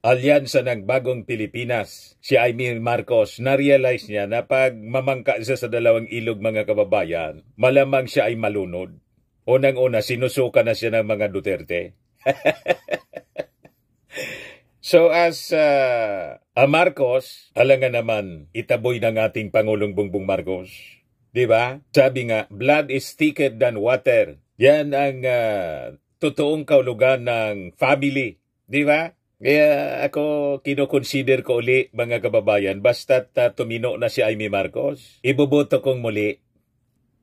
alyansa ng bagong Pilipinas, si Amy Marcos, na-realize niya na pag mamangka siya sa dalawang ilog mga kababayan, malamang siya ay malunod. Unang-una, sinusuka na siya ng mga Duterte. So as a Marcos, alangan naman, itaboy ng ating Pangulong Bongbong Marcos. Diba? Sabi nga, blood is thicker than water. Yan ang totoong kaulugan ng family. Diba? Kaya ako kinoconsider ko uli mga kababayan, basta't tumino na si Amy Marcos, iboboto kong muli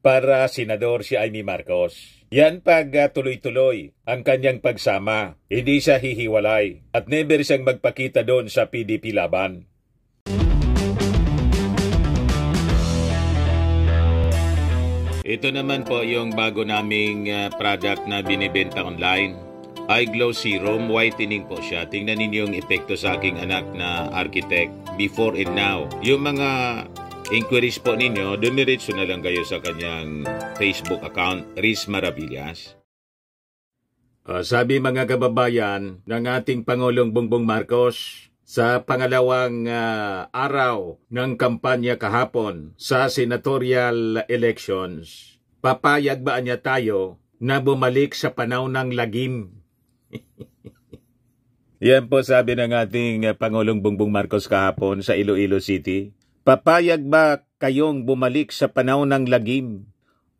para senador si Amy Marcos. Yan pag tuloy-tuloy ang kanyang pagsama, hindi siya hihiwalay at never siyang magpakita doon sa PDP laban. Ito naman po yung bago naming product na binibenta online. iGlow Serum Whitening po siya. Tingnan ninyo yung epekto sa aking anak na architect before and now. Yung mga inquiries po ninyo, dumiretso na lang kayo sa kanyang Facebook account, Riz Maravillas. Sabi mga kababayan ng ating Pangulong Bongbong Marcos, sa pangalawang araw ng kampanya kahapon sa senatorial elections, papayag ba niya tayo na bumalik sa panahon ng lagim? Yan po sabi ng ating Pangulong Bongbong Marcos kahapon sa Iloilo City. Papayag ba kayong bumalik sa panahon ng lagim?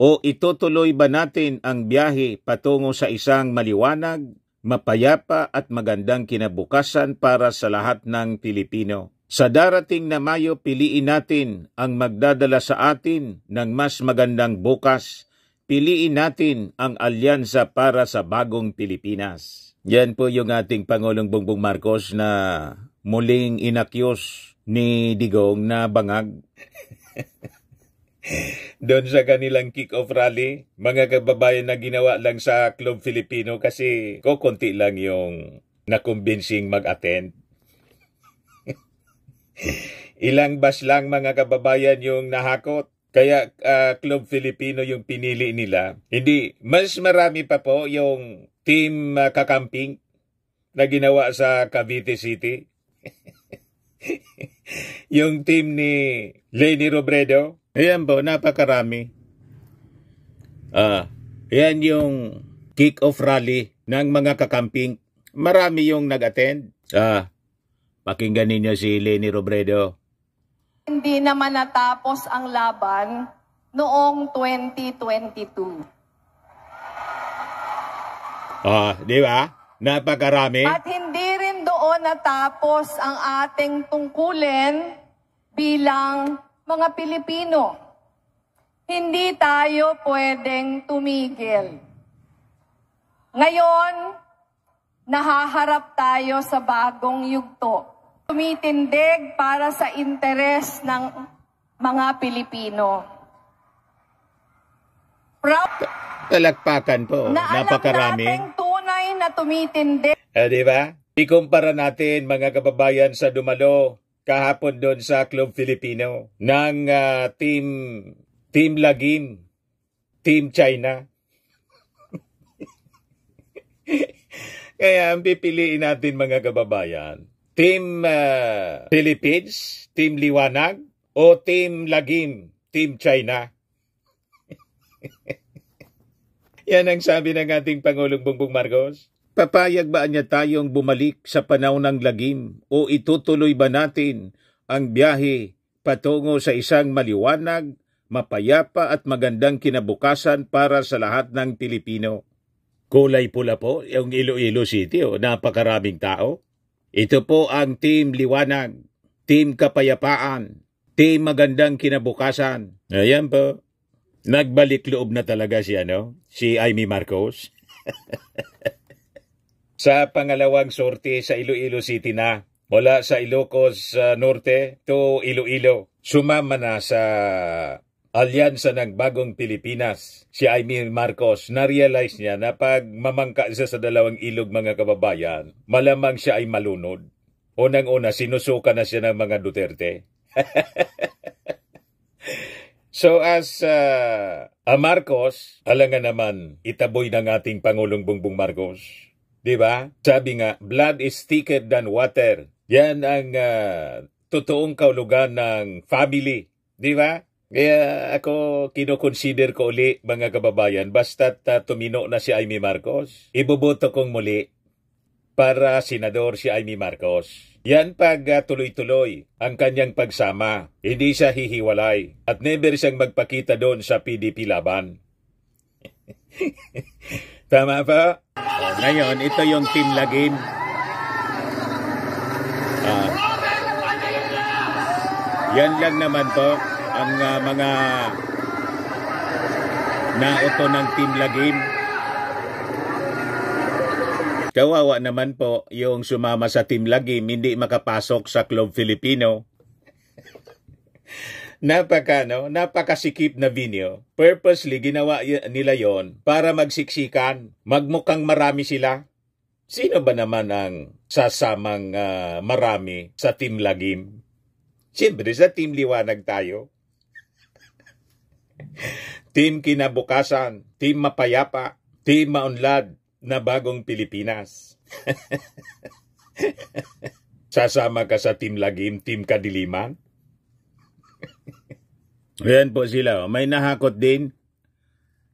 O itutuloy ba natin ang biyahe patungo sa isang maliwanag, mapayapa at magandang kinabukasan para sa lahat ng Pilipino? Sa darating na Mayo, piliin natin ang magdadala sa atin ng mas magandang bukas. Piliin natin ang alyansa para sa bagong Pilipinas. Yan po yung ating Pangulong Bongbong Marcos na muling inakyos ni Digong na bangag. Doon sa kanilang kick-off rally, mga kababayan na ginawa lang sa Club Filipino kasi konti lang yung nakumbinsing mag-attend. Ilang bus lang mga kababayan yung nahakot. Kaya Club Filipino yung pinili nila. Hindi, mas marami pa po yung team kakamping na ginawa sa Cavite City. Yung team ni Leni Robredo. Ayan po, napakarami. Ayan yung kick-off rally ng mga kakamping. Marami yung nag-attend. Pakinggan ninyo si Leni Robredo. Hindi naman natapos ang laban noong 2022. Di ba? Napakarami. At hindi rin doon natapos ang ating tungkulin bilang mga Pilipino. Hindi tayo pwedeng tumigil. Ngayon, nahaharap tayo sa bagong yugto. Tumitindig para sa interes ng mga Pilipino. Proud Talakpakan po. Napakarami. Na alam nating tunay na tumitindig. Di ba? Ikumpara natin mga kababayan sa dumalo kahapon doon sa Club Filipino ng Team Lagim, Team China. Kaya ang pipiliin natin mga kababayan, Team Philippines, Team Liwanag, o Team Lagim, Team China? Yan ang sabi ng ating Pangulong Bongbong Marcos. Papayag ba niya tayong bumalik sa panahon ng lagim o itutuloy ba natin ang biyahe patungo sa isang maliwanag, mapayapa at magandang kinabukasan para sa lahat ng Pilipino? Kulay pula po yung Iloilo City, napakaraming tao. Ito po ang Team Liwanag, Team Kapayapaan, Team Magandang Kinabukasan. Ayan po. Nagbalik loob na talaga si Amy Marcos. Sa pangalawang sorte sa Iloilo City na, mula sa Ilocos Norte to Iloilo, sumama na sa alyansa ng bagong Pilipinas. Si Amy Marcos, na-realize niya na pag mamangka siya sa dalawang ilog mga kababayan, malamang siya ay malunod. Unang-una, sinusuka na siya ng mga Duterte. So as a Marcos, alangan naman, itaboy ng ating Pangulong Bongbong Marcos. Di ba? Sabi nga, blood is thicker than water. Yan ang totoong kaulugan ng family. Di ba? Kaya ako kinoconsider ko uli, mga kababayan, basta't tumino na si Amy Marcos, iboboto kong muli para senador si Amy Marcos. Yan pag tuloy-tuloy ang kanyang pagsama, hindi siya hihiwalay at never siyang magpakita doon sa PDP laban. Tama ba? Ngayon, ito yung Team Lagim. Yan lang naman po ang mga nauto ng Team Lagim. Kawawa naman po yung sumama sa Team Lagim, hindi makapasok sa Club Filipino. Napakasikip na video. Purposely ginawa nila yon para magsiksikan, magmukhang marami sila. Sino ba naman ang sasamang marami sa Team Lagim? Siyempre sa Team Liwanag tayo. Team Kinabukasan, Team Mapayapa, Team Maunlad na Bagong Pilipinas. Sasama ka sa Team Lagim, Team Kadiliman? Ayan po sila. May nahakot din.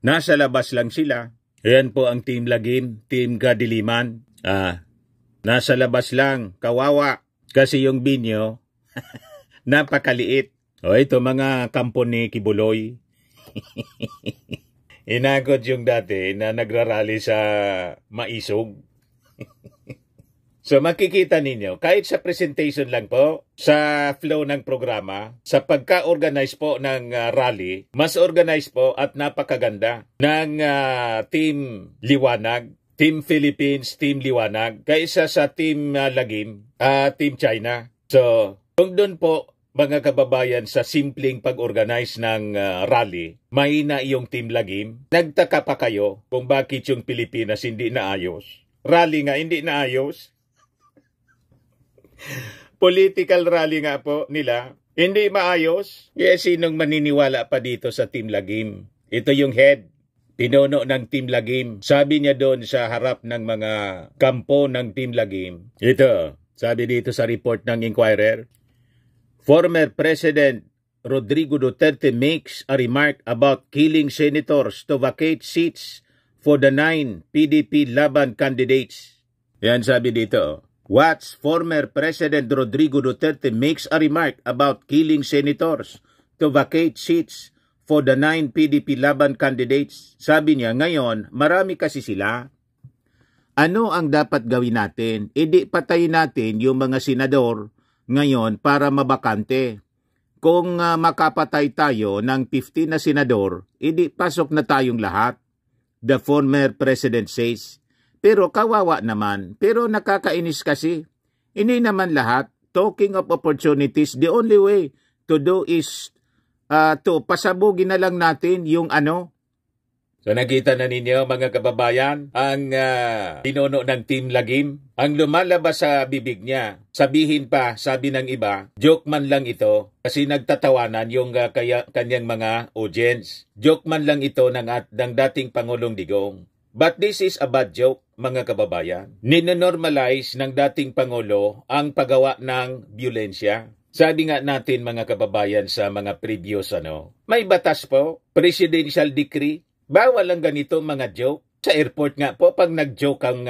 Nasa labas lang sila. Ayan po ang Team Lagim, Team Kadiliman. Nasa labas lang. Kawawa. Kasi yung binyo, napakaliit. O ito mga kampo ni Kibuloy. Inakot yung dati na nagrarally sa Maisog. So makikita ninyo, kahit sa presentation lang po, sa flow ng programa, sa pagka-organize po ng rally, mas organize po at napakaganda ng Team Liwanag, Team Philippines, Team Liwanag, kaysa sa Team Lagim, Team China. So kung doon po, mga kababayan, sa simpleng pag-organize ng rally, mahina yung Team Lagim. Nagtaka pa kayo kung bakit yung Pilipinas hindi naayos. Rally nga hindi naayos. Political rally nga po nila, hindi maayos. Sinong maniniwala pa dito sa Team Lagim? Ito yung head, pinuno ng Team Lagim. Sabi niya doon sa harap ng mga kampo ng Team Lagim. Ito, sabi dito sa report ng Inquirer, former President Rodrigo Duterte makes a remark about killing senators to vacate seats for the 9 PDP Laban candidates. Yan sabi dito. Watch, former President Rodrigo Duterte makes a remark about killing senators to vacate seats for the 9 PDP Laban candidates. Sabi niya, ngayon, marami kasi sila. Ano ang dapat gawin natin? Idi patayin natin yung mga senador ngayon para mabakante. Kung makapatay tayo ng 15 na senador, idi pasok na tayong lahat. The former president says. Pero kawawa naman, pero nakakainis kasi. Hindi naman lahat. Talking of opportunities, the only way to do is to pasabugin na lang natin yung ano. So nakita na ninyo mga kababayan, ang pinuno ng Team Lagim, ang lumalabas sa bibig niya, sabihin pa, sabi ng iba, joke man lang ito kasi nagtatawanan yung kanyang mga audience. Joke man lang ito ng dating Pangulong Digong. But this is a bad joke, mga kababayan. Ninonormalize ng dating Pangulo ang paggawa ng byulensya. Sabi nga natin mga kababayan sa mga previous may batas po, presidential decree, bawal ang ganito mga joke. Sa airport nga po, pag nag-joke ang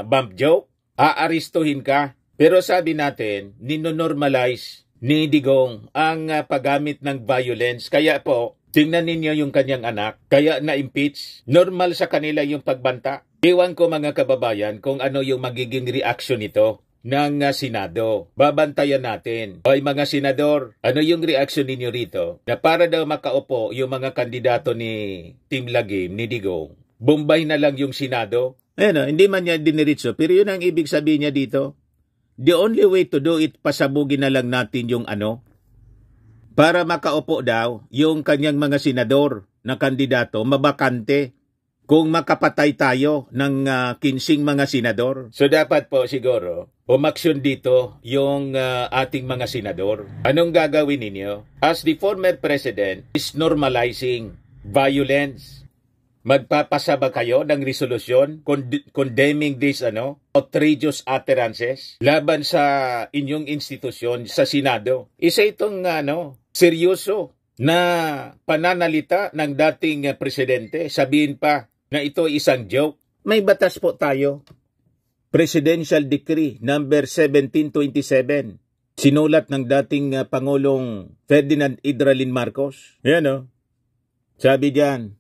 bump joke, aaristuhin ka. Pero sabi natin, ninonormalize ni Digong ang paggamit ng violence. Kaya po, tingnan ninyo yung kanyang anak, kaya na-impeach. Normal sa kanila yung pagbanta. Iwan ko mga kababayan kung ano yung magiging reaction nito ng Senado. Babantayan natin. Oy mga senador, ano yung reaction ninyo rito? Na para daw makaupo yung mga kandidato ni Team Lagim, ni Digong, Bombay na lang yung Senado. Hindi man niya diniritso, pero yun ang ibig sabihin niya dito. The only way to do it, pasabugin na lang natin yung para makaupo daw yung kanyang mga senador na kandidato, mabakante. Kung makapatay tayo ng 15 mga senador. So dapat po siguro, umaksyon dito yung ating mga senador. Anong gagawin ninyo? As the former president is normalizing violence. Magpapasa ba kayo ng resolusyon condemning this outrageous utterances laban sa inyong institusyon sa Senado? Isa itong seryoso na pananalita ng dating presidente. Sabihin pa na ito isang joke. May batas po tayo. Presidential Decree number 1727. Sinulat ng dating Pangulong Ferdinand Idralin Marcos. Yan Sabi diyan,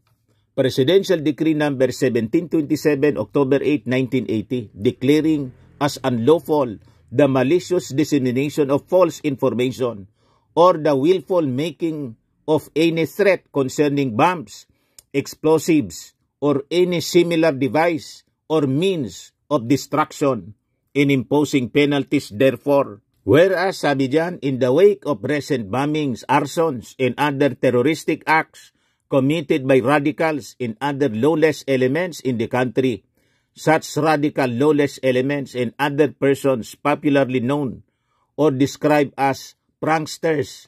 Presidential Decree number 1727, October 8, 1980, declaring as unlawful the malicious dissemination of false information or the willful making of any threat concerning bombs, explosives, or any similar device or means of destruction, in imposing penalties therefore. Whereas, sabi diyan, in the wake of recent bombings, arsons, and other terroristic acts committed by radicals and other lawless elements in the country, such radical lawless elements and other persons popularly known or described as pranksters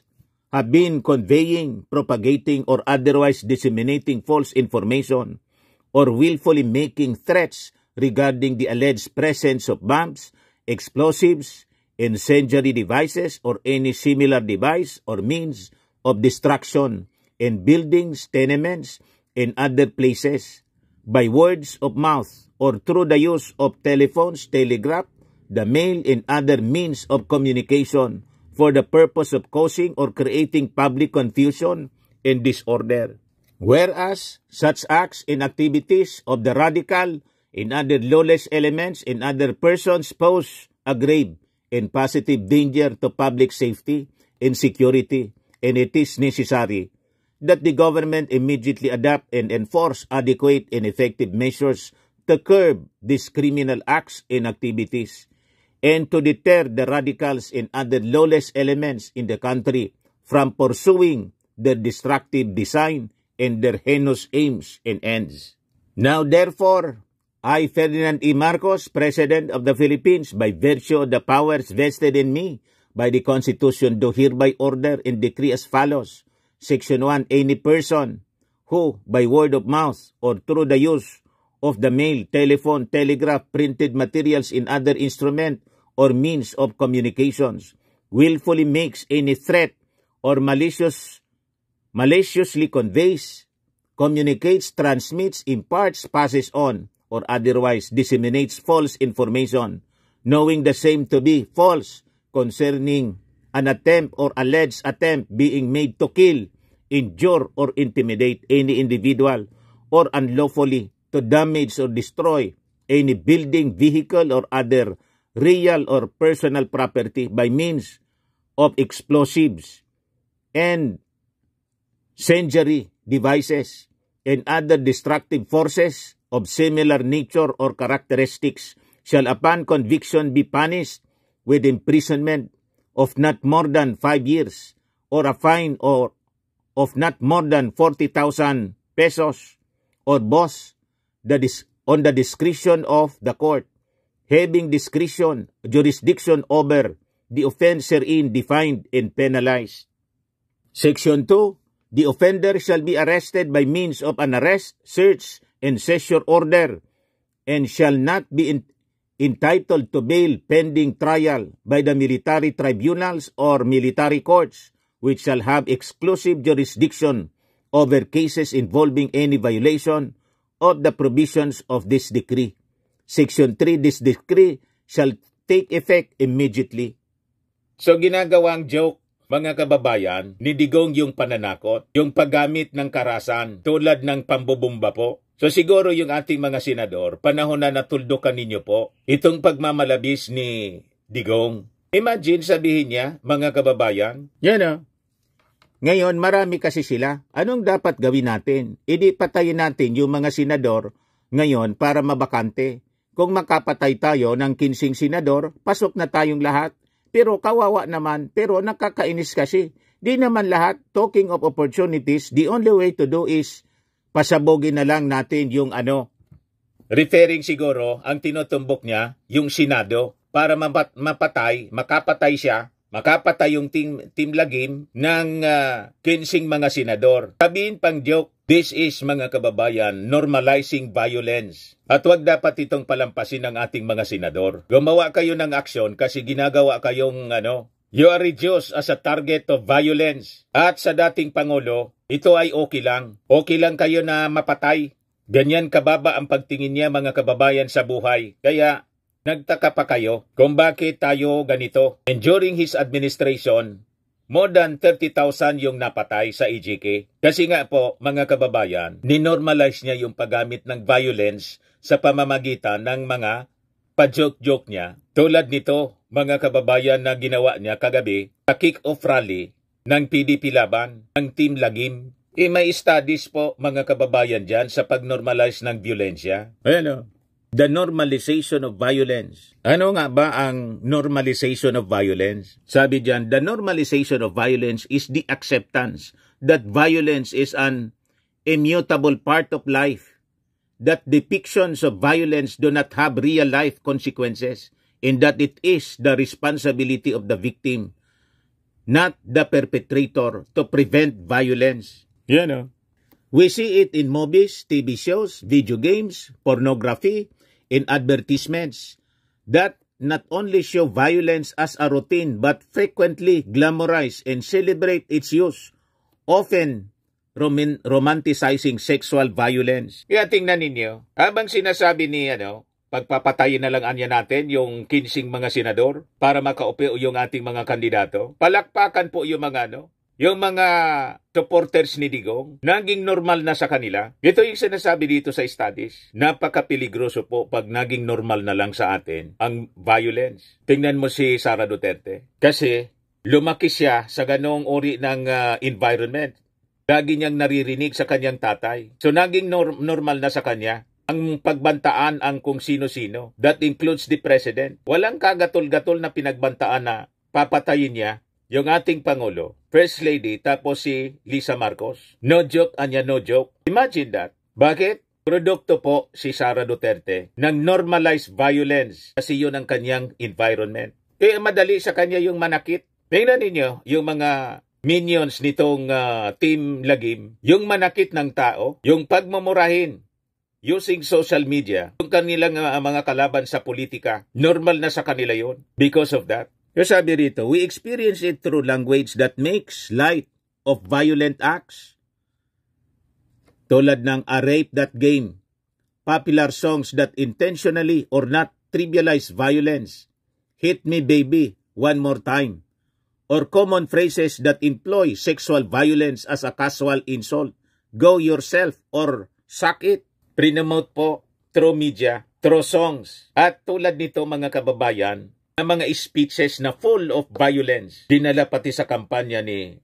have been conveying, propagating, or otherwise disseminating false information or willfully making threats regarding the alleged presence of bombs, explosives, incendiary devices, or any similar device or means of destruction in buildings, tenements, and other places, by words of mouth, or through the use of telephones, telegraph, the mail, and other means of communication for the purpose of causing or creating public confusion and disorder. Whereas such acts and activities of the radical and other lawless elements and other persons pose a grave and positive danger to public safety and security, and it is necessary that the government immediately adopt and enforce adequate and effective measures to curb these criminal acts and activities, and to deter the radicals and other lawless elements in the country from pursuing their destructive design and their heinous aims and ends. Now, therefore, I, Ferdinand E. Marcos, President of the Philippines, by virtue of the powers vested in me by the Constitution, do hereby order and decree as follows. Section 1, any person who, by word of mouth or through the use of the mail, telephone, telegraph, printed materials in other instrument or means of communications, willfully makes any threat or maliciously conveys, communicates, transmits, imparts, passes on, or otherwise disseminates false information, knowing the same to be false concerning an attempt or alleged attempt being made to kill, injure, or intimidate any individual, or unlawfully to damage or destroy any building, vehicle, or other real or personal property by means of explosives and incendiary devices and other destructive forces of similar nature or characteristics shall upon conviction be punished with imprisonment of not more than 5 years, or a fine or of not more than 40,000 pesos, or both on the discretion of the court, having jurisdiction over the offense herein defined and penalized. Section 2, the offender shall be arrested by means of an arrest, search, and seizure order, and shall not be entitled to bail pending trial by the military tribunals or military courts, which shall have exclusive jurisdiction over cases involving any violation of the provisions of this decree. Section 3, this decree shall take effect immediately. So ginagawang joke, mga kababayan, ni Digong yung pananakot, yung paggamit ng karasan tulad ng pambubumba po. So siguro yung ating mga senador, panahon na natuldukan ninyo po itong pagmamalabis ni Digong. Imagine sabihin niya, mga kababayan, yan ngayon marami kasi sila. Anong dapat gawin natin? Idi patayin natin yung mga senador ngayon para mabakante. Kung makapatay tayo ng 15 senador, pasok na tayong lahat. Pero kawawa naman, pero nakakainis kasi. Di naman lahat, talking of opportunities, the only way to do is pasabogin na lang natin yung Referring siguro, ang tinutumbok niya, yung Senado, para makapatay siya makapatay yung team Lagim ng 15 mga senador. Sabihin pang joke, this is, mga kababayan, normalizing violence. At wag dapat itong palampasin ng ating mga senador. Gumawa kayo ng aksyon kasi ginagawa kayong you are reduced as a target of violence. At sa dating Pangulo, ito ay okay lang. Okay lang kayo na mapatay. Ganyan kababa ang pagtingin niya, mga kababayan, sa buhay. Kaya nagtaka pa kayo kung bakit tayo ganito. And during his administration, more than 30,000 yung napatay sa EJK. Kasi nga po, mga kababayan, ninormalize niya yung paggamit ng violence sa pamamagitan ng mga pa-joke-joke niya. Tulad nito, mga kababayan, na ginawa niya kagabi sa kick-off rally ng PDP laban ng Team Lagim. May studies po, mga kababayan, dyan sa pag-normalize ng violensya. The normalization of violence. Ano nga ba ang normalization of violence? Sabi dyan, the normalization of violence is the acceptance that violence is an immutable part of life, that depictions of violence do not have real-life consequences, and that it is the responsibility of the victim, not the perpetrator, to prevent violence. We see it in movies, TV shows, video games, pornography, in advertisements that not only show violence as a routine but frequently glamorize and celebrate its use, often romanticizing sexual violence. Kaya tingnan ninyo, habang sinasabi ni pagpapatayin na lang anya natin yung 15 mga senador para makaupo yung ating mga kandidato, palakpakan po yung yung mga supporters ni Digong, naging normal na sa kanila. Ito yung sinasabi dito sa studies. Napaka-peligroso po pag naging normal na lang sa atin ang violence. Tingnan mo si Sara Duterte. Kasi lumaki siya sa ganong uri ng environment. Lagi niyang naririnig sa kanyang tatay. So naging normal na sa kanya ang pagbantaan ang kung sino-sino. That includes the president. Walang kagatol-gatol na pinagbantaan na papatayin niya yung ating Pangulo, First Lady, tapos si Lisa Marcos. No joke, no joke. Imagine that. Bakit? Produkto po si Sara Duterte ng normalized violence kasi yun ang kanyang environment. Kaya madali sa kanya yung manakit. Tingnan ninyo, yung mga minions nitong Team Lagim, yung manakit ng tao, yung pagmumurahin using social media, yung kanilang mga kalaban sa politika, normal na sa kanila yun because of that. Yung sabi rito, we experience it through language that makes light of violent acts. Tulad ng A Rape That Game, popular songs that intentionally or not trivialize violence, Hit Me Baby, One More Time, or common phrases that employ sexual violence as a casual insult, Go Yourself or Suck It. Prinomote po through media, through songs. At tulad nito, mga kababayan, mga speeches na full of violence, dinala pati sa kampanya ni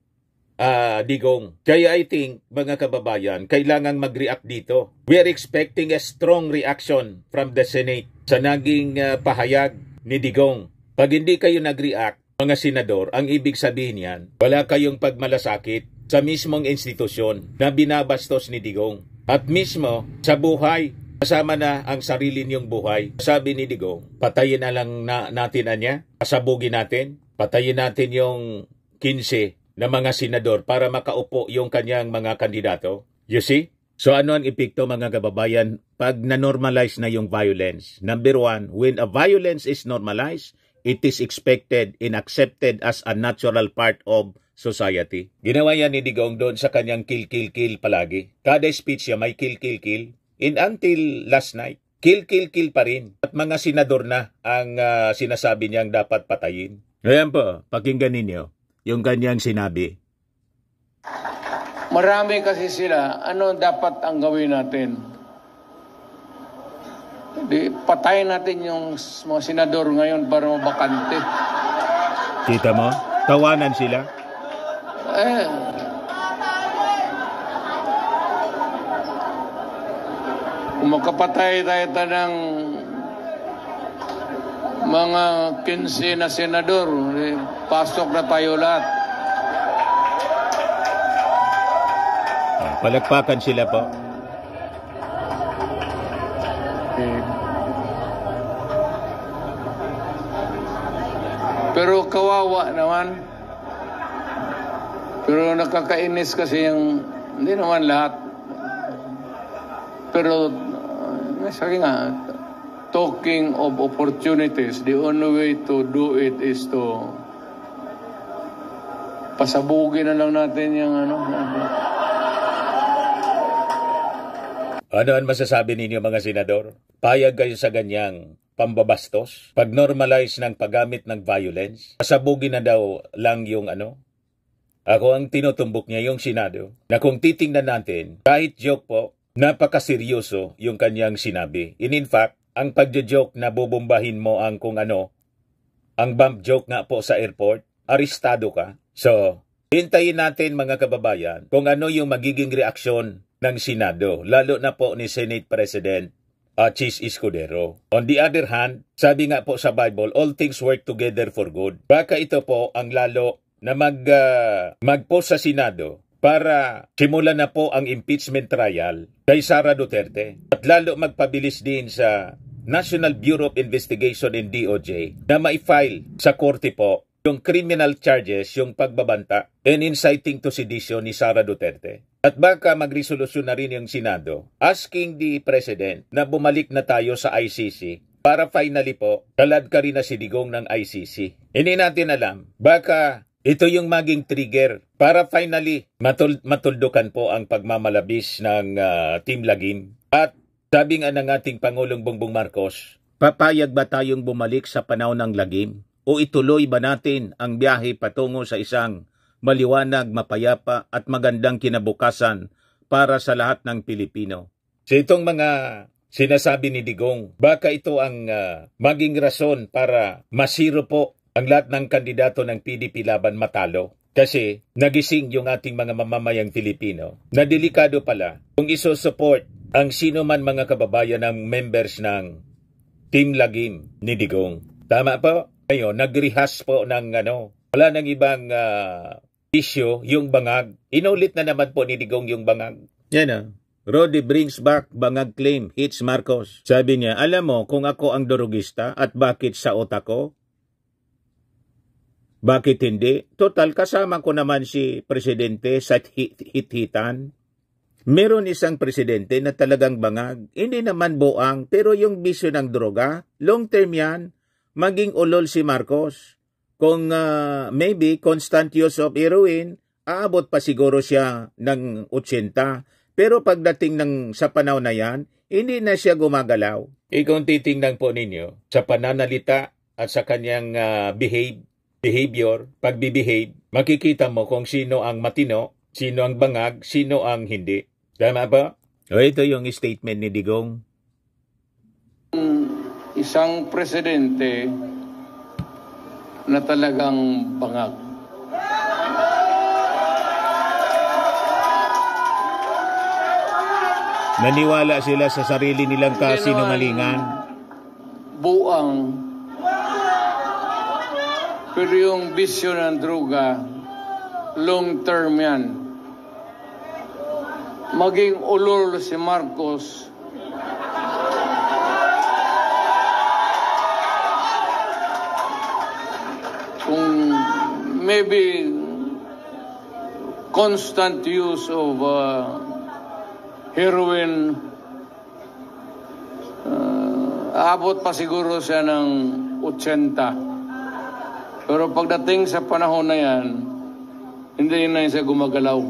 Digong. Kaya I think, mga kababayan, kailangang mag-react dito. We are expecting a strong reaction from the Senate sa naging pahayag ni Digong. Pag hindi kayo nag-react, mga senador, ang ibig sabihin yan, wala kayong pagmalasakit sa mismong institusyon na binabastos ni Digong. At mismo sa buhay, kasama na ang sarili niyong buhay. Sabi ni Digong, patayin na lang natin niya, pasabugin natin, patayin natin yung 15 na mga senador para makaupo yung kanyang mga kandidato. You see? So ano ang epekto, mga kababayan, pag na-normalize na yung violence? Number one, when a violence is normalized, it is expected and accepted as a natural part of society. Ginawa yan ni Digong doon sa kanyang kill palagi. Kada speech niya may kill. And until last night, kill pa rin. At mga senador na ang sinasabi niyang dapat patayin. Ayan po, pakinggan ninyo yung kanyang sinabi. Marami kasi sila. Ano dapat ang gawin natin? Patayin natin yung mga senador ngayon para mabakante. Kita mo? Tawanan sila. Kung magkapatay tayo ng mga 15 na senador, pasok na tayo lahat. Palakpakan sila po. Pero kawawa naman. Pero nakakainis kasi yung, hindi naman lahat. Pero, sabi nga, talking of opportunities, the only way to do it is to pasabugin na lang natin yung ano. Ano ang masasabi ninyo mga senador? Payag kayo sa ganyang pambabastos? Pag-normalize ng paggamit ng violence? Pasabugin na daw lang yung ano? Ako ang tinutumbok niya yung Senado na kung titingnan natin, kahit joke po, napakaseryoso yung kanyang sinabi. In fact, ang pagjo-joke na bubombahin mo ang kung ano, ang bump joke nga po sa airport, arestado ka. So, hintayin natin mga kababayan kung ano yung magiging reaksyon ng Senado, lalo na po ni Senate President Chis Escudero. On the other hand, sabi nga po sa Bible, all things work together for good. Baka ito po ang lalo na mag-post sa Senado para simulan na po ang impeachment trial kay Sara Duterte at lalo magpabilis din sa National Bureau of Investigation and DOJ na ma-file sa korte po yung criminal charges, yung pagbabanta and inciting to sedition ni Sara Duterte. At baka magresolusyon na rin yung Senado asking the President na bumalik na tayo sa ICC para finally po talad ka rin na si Digong ng ICC. Hindi natin alam, baka ito yung maging trigger para finally matuldukan po ang pagmamalabis ng Team Lagim. At sabi nga ng ating Pangulong Bongbong Marcos, papayag ba tayong bumalik sa panahon ng Lagim? O ituloy ba natin ang biyahe patungo sa isang maliwanag, mapayapa at magandang kinabukasan para sa lahat ng Pilipino? So itong mga sinasabi ni Digong, baka ito ang maging rason para masiro po ang lahat ng kandidato ng PDP laban matalo. Kasi nagising yung ating mga mamamayang Pilipino na delikado pala kung isosupport ang sino man mga kababayan ng members ng Team Lagim ni Digong. Tama po? Ngayon, nag-rehas po ng wala nang ibang issue, yung bangag. Inulit na naman po ni Digong yung bangag. Yan Rodi brings back bangag claim, hits Marcos. Sabi niya, alam mo kung ako ang durugista at bakit sa utak ko? Bakit hindi? Total, kasama ko naman si Presidente sa hit-hitan. Meron isang presidente na talagang bangag. Hindi naman buang, pero yung bisyo ng droga, long term yan, maging ulol si Marcos. Kung maybe constant use of heroin, aabot pa siguro siya ng 80. Pero pagdating sa panahon na yan, hindi na siya gumagalaw. Kung titingnan po ninyo sa pananalita at sa kanyang behavior, pagbibehave, makikita mo kung sino ang matino, sino ang bangag, sino ang hindi. Tama ba? O ito yung statement ni Digong. Isang presidente na talagang bangag. Naniwala sila sa sarili nilang kasinungalingan. Buang. Pero yung bisyo ng droga, long term yan. Maging ulol si Marcos, kung maybe constant use of heroin, aabot pa siguro siya ng 80. Pero pagdating sa panahon na yan, hindi na siya gumagalaw.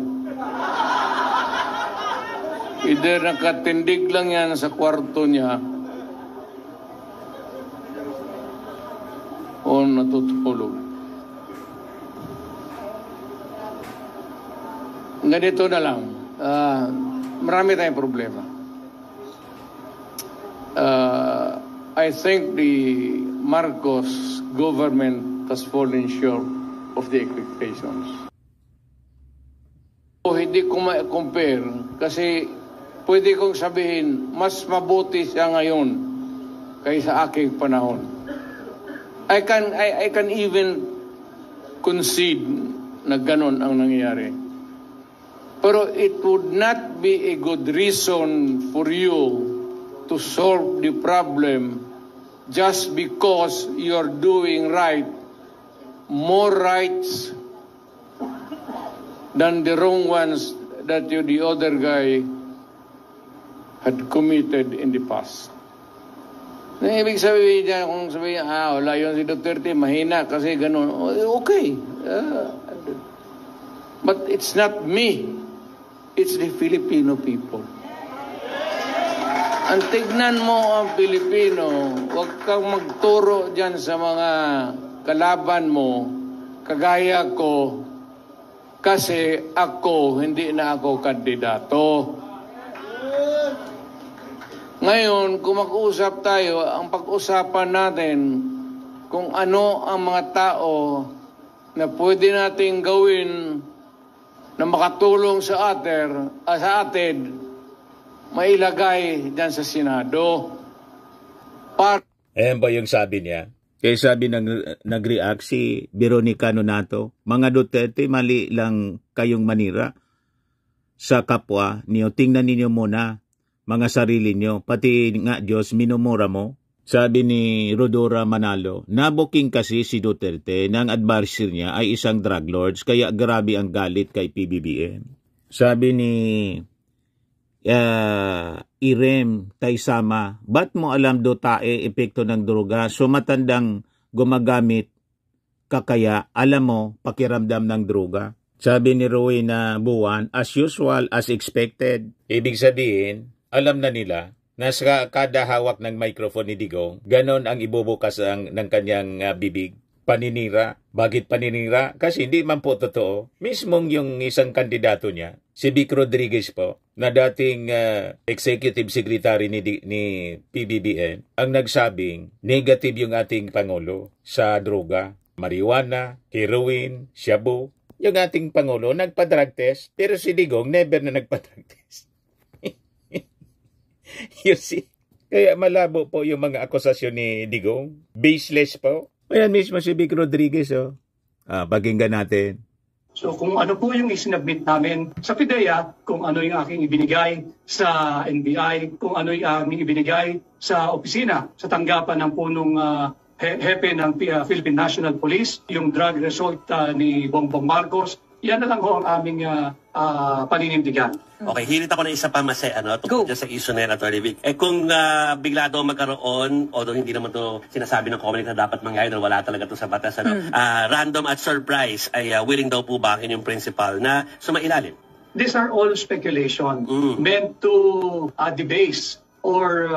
Either nakatindig lang yan sa kwarto niya o natutulog. Ganito na lang. Marami tayong problema. I think the Marcos government has fallen short of the expectations. Hindi ko ma-compare kasi pwede kong sabihin mas mabuti siya ngayon kaysa aking panahon. I can even concede na ganon ang nangyayari. Pero it would not be a good reason for you to solve the problem just because you're doing right more rights than the wrong ones that the other guy had committed in the past. Na ibig sabihin niya, kung sabihin, wala yun si Duterte, mahina kasi ganun. Okay. But it's not me. It's the Filipino people. Ang tignan mo ang Pilipino, huwag kang magturo dyan sa mga kalaban mo, kagaya ko, kasi ako, hindi na ako kandidato. Ngayon, kung mag-uusap tayo, ang pag-usapan natin kung ano ang mga tao na pwede nating gawin na makatulong sa atin, mailagay dyan sa Senado. Ayan ba yung sabi niya? Kaya sabi nag-react si Veronica Nonato, mga Duterte, mali lang kayong manira sa kapwa niyo. Tingnan ninyo muna mga sarili nyo, pati nga Diyos, minumura mo. Sabi ni Rodora Manalo, nabuking kasi si Duterte ng advisor niya ay isang drug lords, kaya grabe ang galit kay PBBM. Sabi ni Irem Taysama, ba't mo alam do tae epekto ng droga? So matandang gumagamit ka kaya alam mo pakiramdam ng droga. Sabi ni Rowena Buwan, as usual, as expected. Ibig sabihin, alam na nila na sa kada hawak ng microphone ni Digong, ganon ang ibubukas ng kanyang bibig. Paninira. Bakit paninira? Kasi hindi man po totoo. Mismong yung isang kandidato niya, si Vic Rodriguez po, na dating executive secretary ni PBBM, ang nagsabing negative yung ating Pangulo sa droga, marijuana, heroin, shabu. Yung ating Pangulo nagpa-drug test, pero si Digong never na nagpa-drug test. You see? Kaya malabo po yung mga akusasyon ni Digong. Baseless po. Ayan mismo si Vic Rodriguez, pakinggan natin. So kung ano po yung isinabmit namin sa PIDEA, kung ano yung aking ibinigay sa NBI, kung ano yung aming ibinigay sa opisina, sa tanggapan ng punong hepe ng Philippine National Police, yung drug result ni Bongbong Marcos, yan na lang ho ang aming paninindigan. Okay, hirit ako na isa pa tungkol sa issue na yan, Atty. Vic. Kung bigla daw magkaroon, although hindi naman to sinasabi ng COMELEC na dapat mangyari, dahil wala talaga to sa batas, random at surprise, ay willing daw po ba ang inyong principal na sumailalim? These are all speculation meant to debase or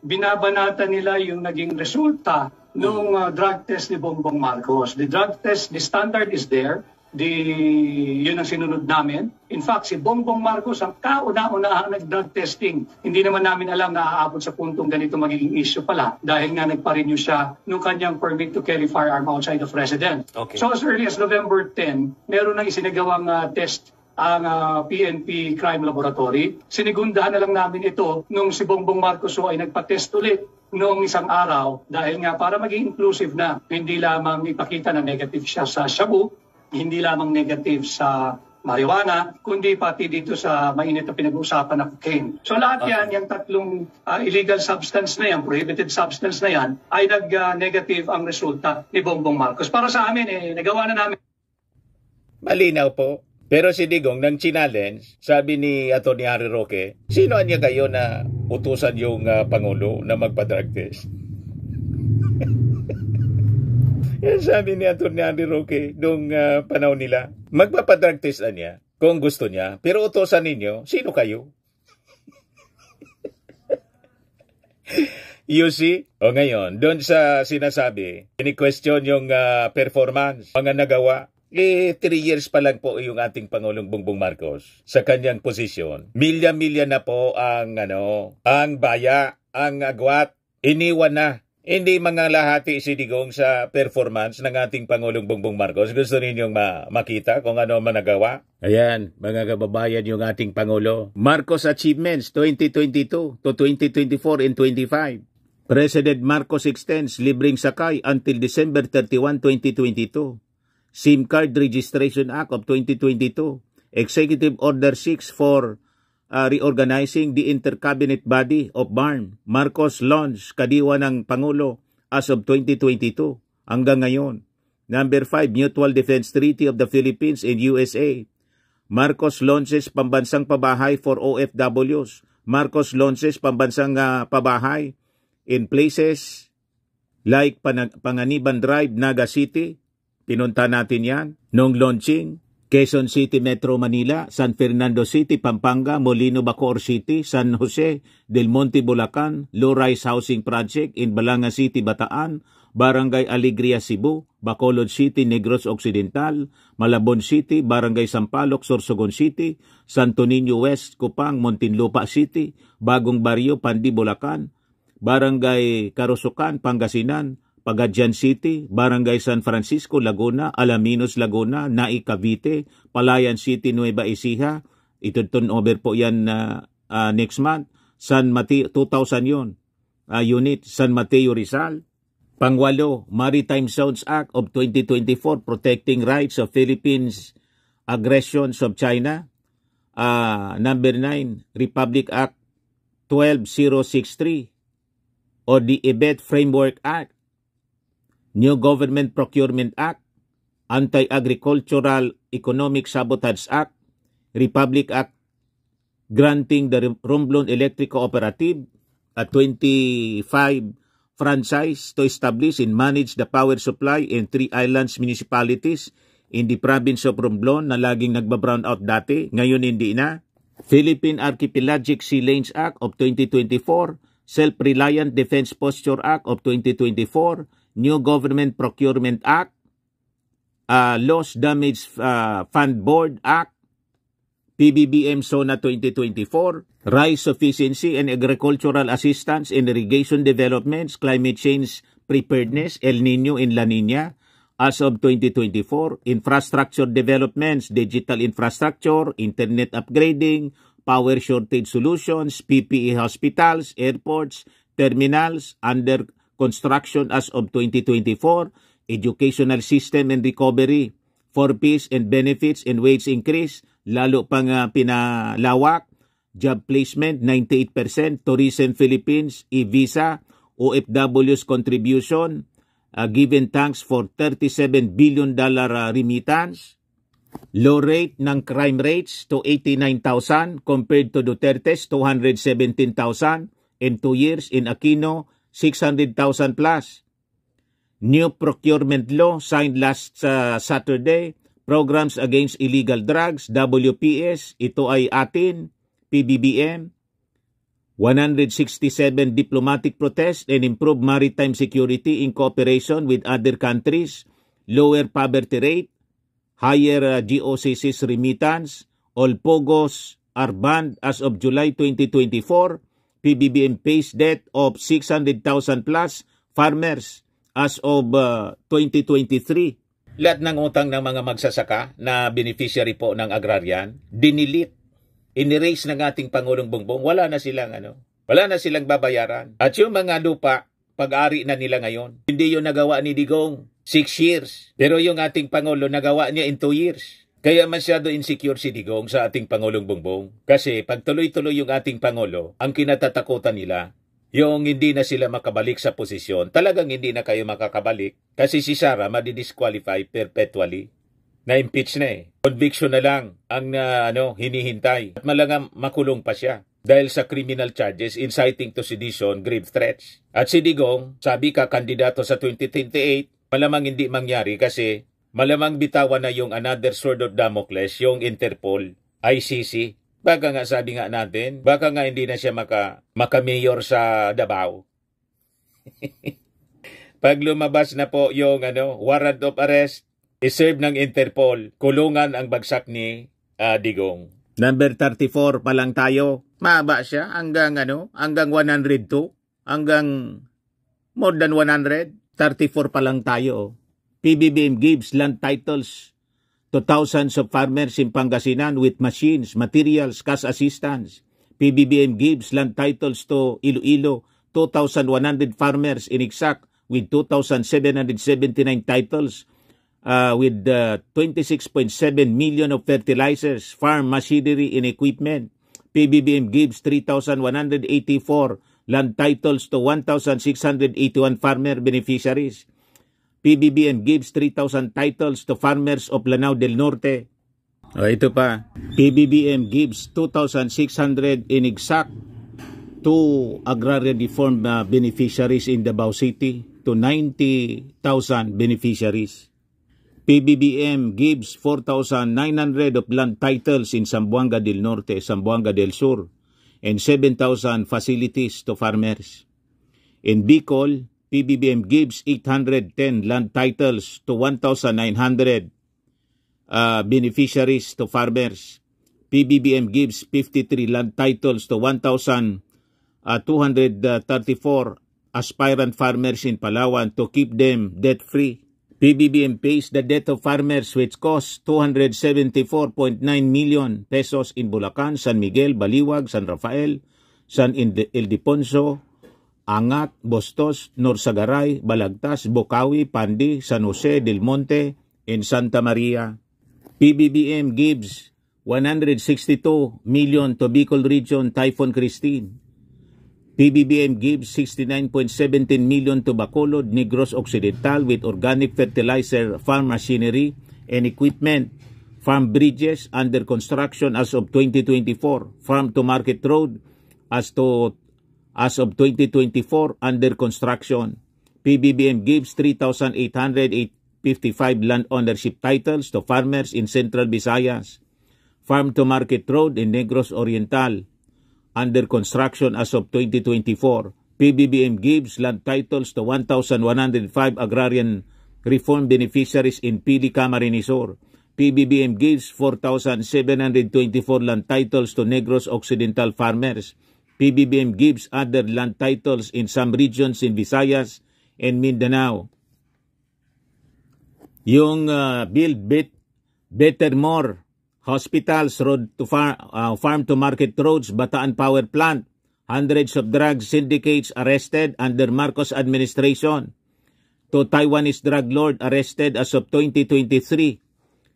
binabanatan nila yung naging resulta nung drug test ni Bongbong Marcos. The drug test, the standard is there. Yun ang sinunod namin. In fact, si Bongbong Marcos ang kauna-una nag-drug testing. Hindi naman namin alam na aabot sa puntong ganito magiging issue pala dahil nga nagpa-renew siya nung kanyang permit to carry firearm outside of residence. Okay. So as early as November 10, meron nang isinagawang test ang PNP Crime Laboratory. Sinigundahan na lang namin ito nung si Bongbong Marcos ay nagpa-test ulit noong isang araw dahil nga para maging inclusive na, hindi lamang ipakita na negative siya sa shabu, hindi lamang negative sa marijuana, kundi pati dito sa mainit na pinag-uusapan na cocaine. So lahat yan, yung tatlong illegal substance na yan, prohibited substance na yan, ay nag-negative ang resulta ni Bongbong Marcos. Para sa amin, nagawa na namin. Malinaw po. Pero si Digong nang challenge, sabi ni Atty. Harry Roque, sino niya kayo na utusan yung Pangulo na magpa-drug test? Yan sabi ni Atty. Harry Roque noong panahon nila. Magpapadrug test na niya kung gusto niya. Pero utusan ninyo, sino kayo? You see? O ngayon, doon sa sinasabi, ini-question yung performance, mga nagawa. 3 years pa lang po yung ating Pangulong Bongbong Marcos sa kanyang posisyon. Milya-milya na po ang baya, ang agwat, iniwan na. Hindi mga lahati si Digong sa performance ng ating Pangulong Bongbong Marcos. Gusto ninyong makita kung ano man nagawa? Ayan, mga kababayan, yung ating Pangulo. Marcos Achievements 2022 to 2024 and 25. President Marcos extends libreng sakay until December 31, 2022. SIM Card Registration Act of 2022. Executive Order 6 for reorganizing the Intercabinet Body of BARM. Marcos launch kadiwa ng Pangulo as of 2022. hanggang ngayon. Number 5, Mutual Defense Treaty of the Philippines and USA. Marcos launches pambansang pabahay for OFWs. Marcos launches pambansang pabahay in places like Panganiban Drive, Naga City. Pinunta natin yan. Nung launching, Quezon City, Metro Manila, San Fernando City, Pampanga, Molino Bacoor City, San Jose, Del Monte, Bulacan, Low-Rise Housing Project in Balanga City, Bataan, Barangay Alegria, Cebu, Bacolod City, Negros Occidental, Malabon City, Barangay Sampaloc, Sorsogon City, Santo Niño West, Kupang, Muntinlupa City, Bagong Barrio, Pandi, Bulacan, Barangay Karusukan, Pangasinan, Pagadian City, Barangay San Francisco, Laguna, Alaminos, Laguna, Nai, Cavite, Palayan City, Nueva Ecija, ito turn over po yan next month, San Mateo, 2,000 yun, unit, San Mateo, Rizal. Pangwalo, Maritime Zones Act of 2024 protecting rights of Philippines aggressions of China. Number 9, Republic Act 12063 or the EBET Framework Act. New Government Procurement Act, Anti-Agricultural Economic Sabotage Act, Republic Act granting the Romblon Electric Cooperative a 25 franchise to establish and manage the power supply in 3 islands municipalities in the province of Romblon na laging nagba-brown out dati, ngayon hindi na. Philippine Archipelagic Sea Lanes Act of 2024, Self-Reliant Defense Posture Act of 2024, New Government Procurement Act, Loss Damage Fund Board Act, PBBM SONA 2024, Rice Sufficiency and Agricultural Assistance in Irrigation Developments, Climate Change Preparedness, El Nino and La Nina, as of 2024, Infrastructure Developments, Digital Infrastructure, Internet Upgrading, Power Shortage Solutions, PPE Hospitals, Airports, Terminals, under construction as of 2024, Educational System and Recovery, 4Ps and Benefits and Wage Increase, lalo pang pinalawak, Job Placement 98%, Tourism Philippines, e-visa, OFW's contribution, given thanks for $37 billion remittance, low rate ng crime rates to 89,000 compared to Duterte's 217,000 in 2 years, in Aquino 600,000 plus. New procurement law signed last Saturday, Programs Against Illegal Drugs, WPS, ito ay atin, PBBM, 167 diplomatic protests and improve maritime security in cooperation with other countries, lower poverty rate, higher GOCC's remittance, all POGOs are banned as of July 2024, PBBM pays debt of 600,000 plus farmers as of 2023. Lahat ng utang ng mga magsasaka na beneficiary po ng agrarian, dinilit, inirase ng ating Pangulong Bongbong, wala na silang babayaran. At yung mga lupa, pag-ari na nila ngayon. Hindi yung nagawa ni Digong 6 years, pero yung ating Pangulo nagawa niya in 2 years. Kaya masyado insecure si Digong sa ating Pangulong Bongbong. Kasi pag tuloy-tuloy yung ating Pangulo, ang kinatatakutan nila, yung hindi na sila makabalik sa posisyon, talagang hindi na kayo makakabalik kasi si Sara madi-disqualify perpetually. Na-impeach na eh. Conviction na lang ang hinihintay. At malangang makulong pa siya dahil sa criminal charges, inciting to sedition, grave threats. At si Digong, sabi ka, kandidato sa 2028, malamang hindi mangyari kasi malamang bitawan na yung another sword of Damocles, yung Interpol, ICC. Baka nga sabi nga natin, baka nga hindi na siya maka-mayor sa Davao. Pag lumabas na po yung warrant of arrest, iserve ng Interpol, kulungan ang bagsak ni Digong. Number 34 pa lang tayo. Mahaba siya hanggang 102, hanggang more than 100. 34 pa lang tayo. PBBM gives land titles to thousands of farmers in Pangasinan with machines, materials, cash assistance. PBBM gives land titles to Iloilo, 2,100 farmers in Exact with 2,779 titles with 26.7 million of fertilizers, farm machinery and equipment. PBBM gives 3,184 land titles to 1,681 farmer beneficiaries. PBBM gives 3,000 titles to farmers of Lanao del Norte. Ito pa, PBBM gives 2,600 in exact to agrarian reform beneficiaries in Davao City to 90,000 beneficiaries. PBBM gives 4,900 of land titles in Zamboanga del Norte, Zamboanga del Sur, and 7,000 facilities to farmers. In Bicol, PBBM gives 810 land titles to 1,900 beneficiaries to farmers. PBBM gives 53 land titles to 1,234 aspirant farmers in Palawan to keep them debt-free. PBBM pays the debt of farmers which cost 274.9 million pesos in Bulacan, San Miguel, Baliwag, San Rafael, San Ildefonso, Angat, Bostos, Norsagaray, Balagtas, Bocaue, Pandi, San Jose, Del Monte, and Santa Maria. PBBM gives 162 million to Bicol Region Typhoon Christine. PBBM gives 69.17 million to Bacolod, Negros Occidental with organic fertilizer, farm machinery and equipment, farm bridges under construction as of 2024, farm to market road as of 2024 under construction. PBBM gives 3,855 land ownership titles to farmers in Central Visayas, farm to market road in Negros Oriental under construction as of 2024. PBBM gives land titles to 1,105 agrarian reform beneficiaries in Pili, Camarines Sur. PBBM gives 4,724 land titles to Negros Occidental farmers. PBBM gives other land titles in some regions in Visayas and Mindanao. Yung build better more hospitals, road to farm to market roads, Bataan Power Plant, hundreds of drug syndicates arrested under Marcos administration. To Taiwanese drug lord arrested as of 2023.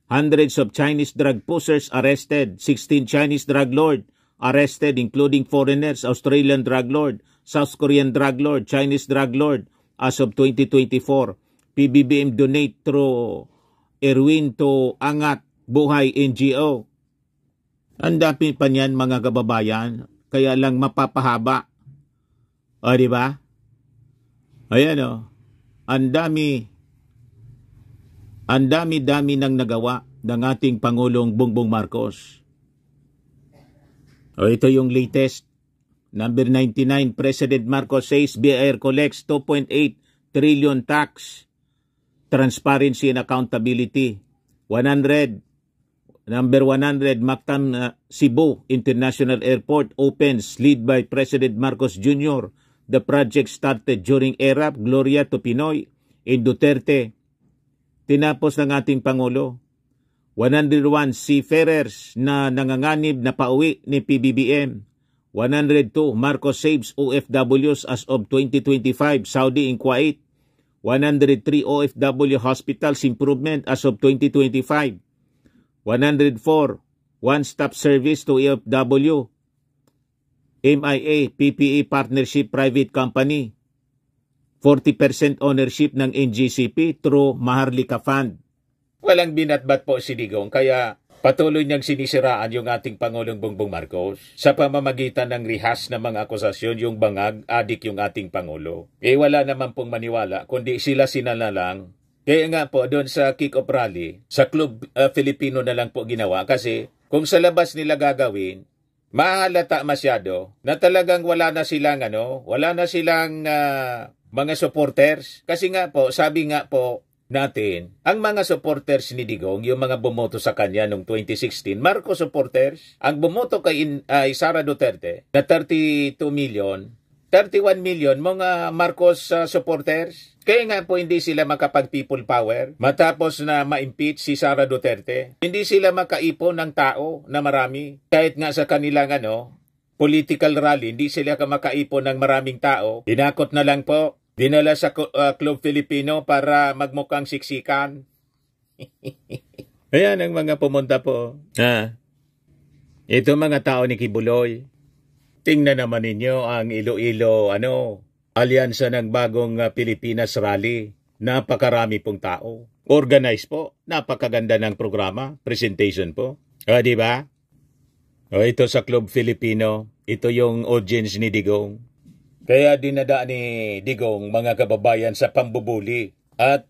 Hundreds of Chinese drug pushers arrested. 16 Chinese drug lord arrested including foreigners, Australian drug lord, South Korean drug lord, Chinese drug lord as of 2024. PBBM donate through Erwin to Angat Buhay NGO. Ang dami pa niyan mga kababayan, kaya lang mapapahaba. O, di ba? Ayan o. Ang dami nang nagawa ng ating Pangulong Bongbong Marcos. O, ito yung latest. Number 99, President Marcos says BIR collects 2.8 trillion tax. Transparency and accountability. 100. Number 100, Mactan Cebu International Airport opens, lead by President Marcos Jr. The project started during ERAP, Gloria to Pinoy, in Duterte. Tinapos ng ating Pangulo. 101 seafarers na nanganganib na pauwi ni PBBM. 102, Marcos saves OFWs as of 2025, Saudi and Kuwait. 103 OFW hospitals improvement as of 2025. 104, one-stop service to OFW. MIA, PPE Partnership Private Company. 40% ownership ng NGCP through Maharlika Fund. Walang binatbat po si Digong, kaya patuloy niyang sinisiraan yung ating Pangulong Bongbong Marcos sa pamamagitan ng rehas na mga akusasyon, yung bangag, adik yung ating Pangulo. Wala naman pong maniwala, kundi sila sinalalang. Kaya nga po, doon sa kick-off rally, sa Club Filipino na lang po ginawa kasi kung sa labas nila gagawin, mahalata masyado na talagang wala na silang mga supporters. Kasi nga po, sabi nga po natin, ang mga supporters ni Digong, yung mga bumoto sa kanya noong 2016, Marcos supporters, ang bumoto kay Sara Duterte na 32 million, 31 million mga Marcos supporters. Kaya nga po hindi sila makapag-people power matapos na ma-impeach si Sara Duterte. Hindi sila makaipon ng tao na marami. Kahit nga sa kanilang political rally, hindi sila makaipon ng maraming tao. Dinakot na lang po. Dinala sa Club Filipino para magmukhang siksikan. Ayan ang mga pumunta po. Ito mga tao ni Kibuloy. Tingnan naman ninyo ang Iloilo, alyansa ng bagong Pilipinas Rally Napakarami pong tao. Organized po. Napakaganda ng programa. Presentation po. Di ba? Ito sa Club Filipino. Ito yung audience ni Digong. Kaya dinadaan ni Digong mga kababayan sa pambubuli. At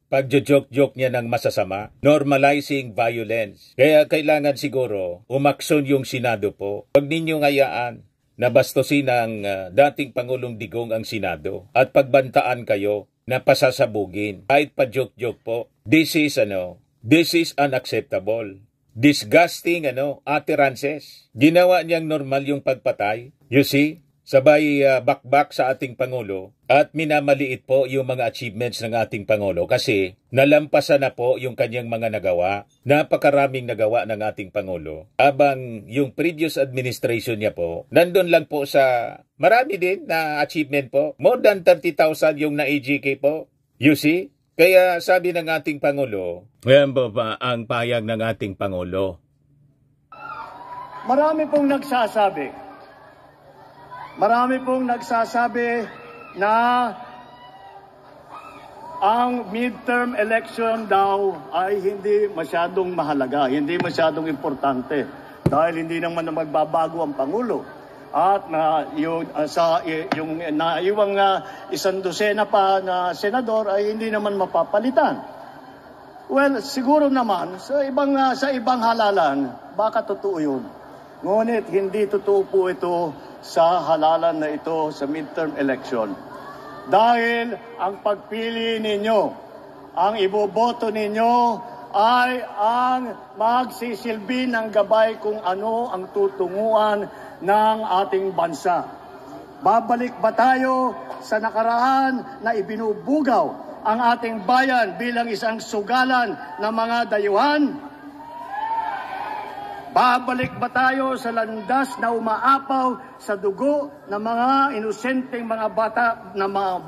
pagjo-joke-joke niya ng masasama, normalizing violence. Kaya kailangan siguro umaksyon yung Senado po. Huwag ninyong hayaan na bastusin ng dating Pangulong Digong ang Senado at pagbantaan kayo na pasasabugin. Kahit pa joke-joke po, this is unacceptable. Disgusting utterances. Ginawa niyang normal yung pagpatay. You see? Sabay bakbak sa ating Pangulo at minamaliit po yung mga achievements ng ating Pangulo kasi nalampasan na po yung kanyang mga nagawa. Napakaraming nagawa ng ating Pangulo. Habang yung previous administration niya po, nandun lang po sa marami din na achievement po. More than 30,000 yung na-AGK po. You see? Kaya sabi ng ating Pangulo, yan po ba ang payag ng ating Pangulo? Marami pong nagsasabi na ang midterm election daw ay hindi masyadong mahalaga, hindi masyadong importante dahil hindi naman na magbabago ang Pangulo at yung naiwang 100 pa na senador ay hindi naman mapapalitan. Well, siguro naman sa ibang halalan baka totoo yun. Ngunit hindi totoo po ito sa halalan na ito sa midterm election. Dahil ang pagpili ninyo, ang iboboto ninyo ay ang magsisilbi ng gabay kung ano ang tutunguan ng ating bansa. Babalik ba tayo sa nakaraan na ibinubugaw ang ating bayan bilang isang sugalan ng mga dayuhan? Babalik ba tayo sa landas na umaapaw sa dugo ng mga inosenteng mga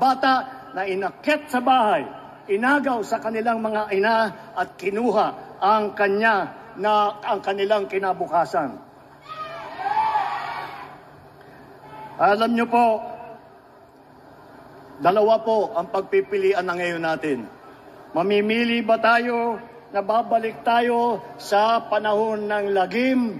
bata na inakyat sa bahay, inagaw sa kanilang mga ina at kinuha ang kanilang kinabukasan? Alam niyo po, dalawa po ang pagpipilian na ngayon natin. Mamimili ba tayo na babalik tayo sa panahon ng lagim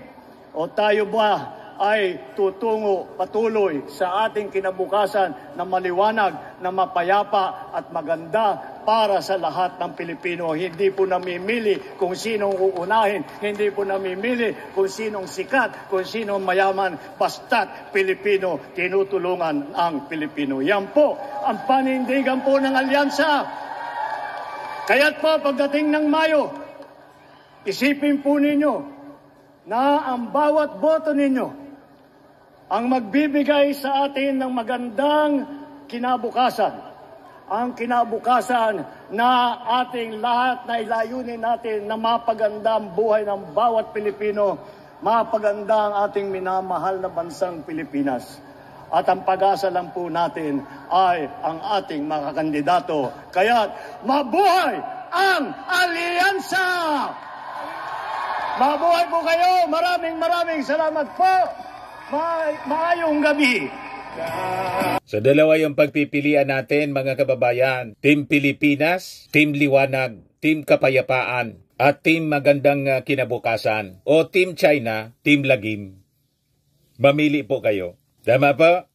o tayo ba ay tutungo patuloy sa ating kinabukasan na maliwanag, na mapayapa at maganda para sa lahat ng Pilipino. Hindi po namimili kung sinong uunahin, hindi po namimili kung sinong sikat, kung sinong mayaman, basta't Pilipino, tinutulungan ang Pilipino. Yan po ang panindigan po ng alyansa. Kaya't po pagdating ng Mayo, isipin po ninyo na ang bawat boto ninyo ang magbibigay sa atin ng magandang kinabukasan. Ang kinabukasan na ating lahat na ilayunin natin na mapaganda ang buhay ng bawat Pilipino, mapaganda ang ating minamahal na bansang Pilipinas. At ang pag-asa lang po natin ay ang ating mga kandidato. Kaya't mabuhay ang alyansa! Mabuhay po kayo! Maraming salamat po! Maayong gabi! So dalawa yung pagpipilian natin mga kababayan. Team Pilipinas, Team Liwanag, Team Kapayapaan, at Team Magandang Kinabukasan. O Team China, Team Lagim. Mamili po kayo. Tama po?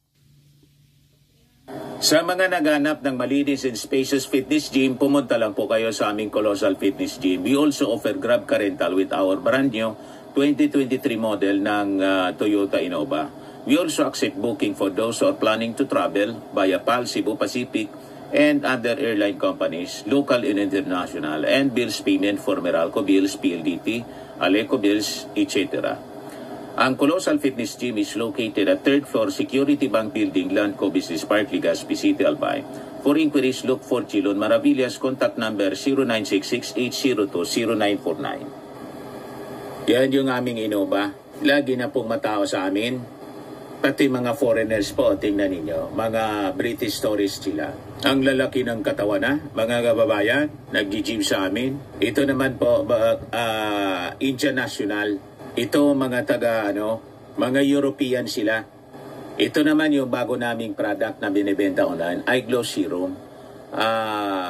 Sa mga naghanap ng malinis and spacious fitness gym, pumunta lang po kayo sa aming Colossal Fitness Gym. We also offer Grab Car Rental with our brand new 2023 model ng Toyota Innova. We also accept booking for those who are planning to travel via PAL, Cebu Pacific, and other airline companies, local and international, and bills payment for Meralco Bills, PLDT, Aleco Bills, etc. Ang Colossal Fitness Gym is located at 3rd floor Security Bank Building, Landco Business Park, Legazpi City, Albay. For inquiries, look for Chilon Maravillas. Contact number 0966-802-0949. Yan yung aming Innova. Lagi na pong matao sa amin. Pati mga foreigners po, tingnan ninyo. Mga British tourists sila. Ang lalaki ng katawan na, mga kababayan, nag-gym sa amin. Ito naman po, Indian National. Ito mga mga European sila. Ito naman yung bago naming product na binibenta online, iGlow Serum.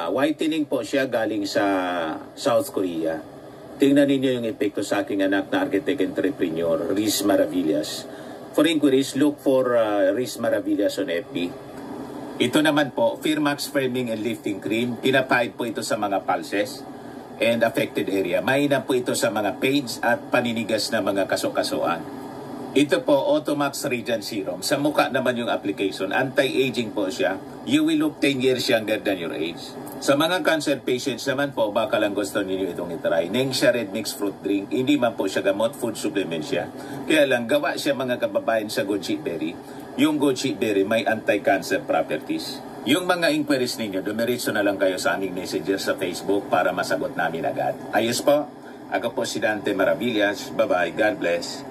Whitening po siya galing sa South Korea. Tingnan ninyo yung epekto sa aking anak na architect entrepreneur, Riz Maravillas. For inquiries, look for Riz Maravillas on FB. Ito naman po, Firmax Firming and Lifting Cream. Pinapahid po ito sa mga pulses and affected area. Mainam po ito sa mga pains at paninigas na mga kasukasuan. Ito po, Automax Radiant Serum. Sa mukha naman yung application. Anti-aging po siya. You will look 10 years younger than your age. Sa mga cancer patients naman po, baka lang gusto ninyo itong itry. Nengxia Red Mixed Fruit Drink. Hindi man po siya gamot, food supplement siya. Kaya lang, gawa siya mga kababayan sa goji berry. Yung goji berry may anti-cancer properties. Yung mga inquiries ninyo, dumiretso na lang kayo sa aming messenger sa Facebook para masagot namin agad. Ayos po. Ako po si Dante Maravillas. Bye-bye. God bless.